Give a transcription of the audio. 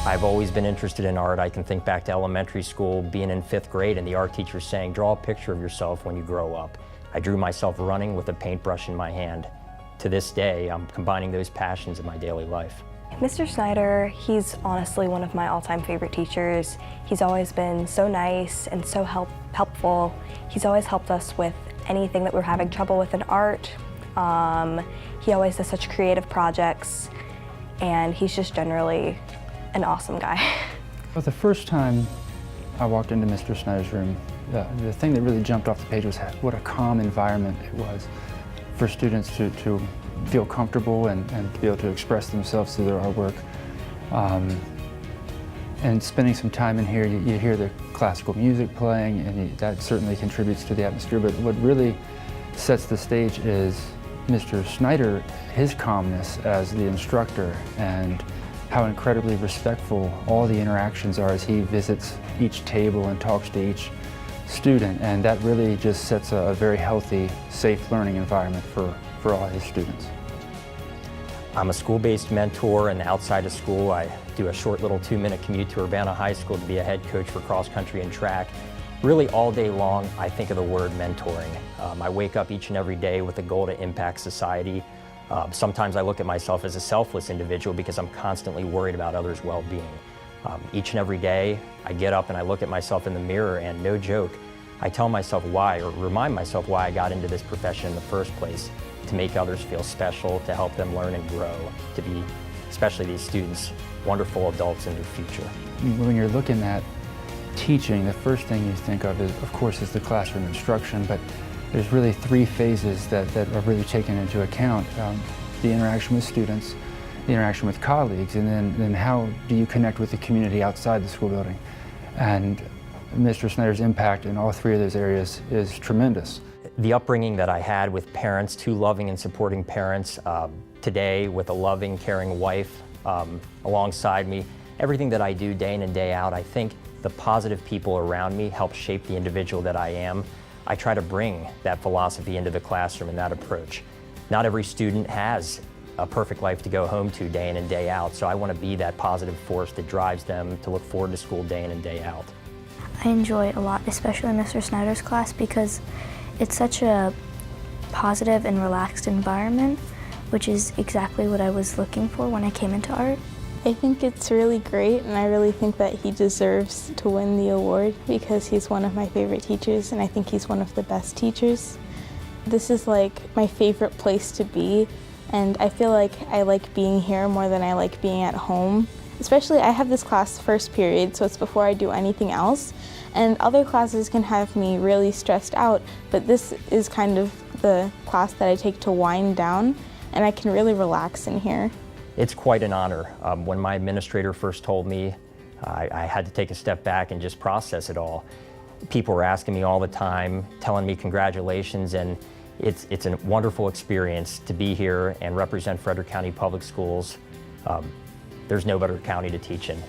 I've always been interested in art. I can think back to elementary school, being in 5th grade, and the art teacher saying, draw a picture of yourself when you grow up. I drew myself running with a paintbrush in my hand. To this day, I'm combining those passions in my daily life. Mr. Snyder, he's honestly one of my all-time favorite teachers. He's always been so nice and so helpful. He's always helped us with anything that we're having trouble with in art. He always does such creative projects, and he's just generally an awesome guy. Well, the first time I walked into Mr. Snyder's room, the thing that really jumped off the page was what a calm environment it was for students to feel comfortable and to be able to express themselves through their artwork. And spending some time in here, you hear the classical music playing, and that certainly contributes to the atmosphere. But what really sets the stage is Mr. Snyder, his calmness as the instructor, and how incredibly respectful all the interactions are as he visits each table and talks to each student. And that really just sets a very healthy, safe learning environment for all his students. I'm a school-based mentor, and outside of school, I do a short little 2-minute commute to Urbana High School to be a head coach for cross country and track. Really all day long, I think of the word mentoring. I wake up each and every day with a goal to impact society. Sometimes I look at myself as a selfless individual because I'm constantly worried about others' well-being. Each and every day, I get up and I look at myself in the mirror, and no joke, I tell myself why, or remind myself why I got into this profession in the first place, to make others feel special, to help them learn and grow, to be, especially these students, wonderful adults in their future. When you're looking at teaching, the first thing you think of course, is the classroom instruction, but there's really 3 phases that are really taken into account. The interaction with students, the interaction with colleagues, and then how do you connect with the community outside the school building. And Mr. Snyder's impact in all 3 of those areas is tremendous. The upbringing that I had with parents, 2 loving and supporting parents, today with a loving, caring wife alongside me, everything that I do day in and day out, I think the positive people around me help shape the individual that I am. I try to bring that philosophy into the classroom and that approach. Not every student has a perfect life to go home to day in and day out, so I want to be that positive force that drives them to look forward to school day in and day out. I enjoy it a lot, especially Mr. Snyder's class, because it's such a positive and relaxed environment, which is exactly what I was looking for when I came into art. I think it's really great, and I really think that he deserves to win the award because he's one of my favorite teachers, and I think he's one of the best teachers. This is like my favorite place to be, and I feel like I like being here more than I like being at home. Especially, I have this class first period, so it's before I do anything else, and other classes can have me really stressed out, but this is kind of the class that I take to wind down, and I can really relax in here. It's quite an honor. When my administrator first told me, I had to take a step back and just process it all. People were asking me all the time, telling me congratulations, and it's a wonderful experience to be here and represent Frederick County Public Schools. There's no better county to teach in.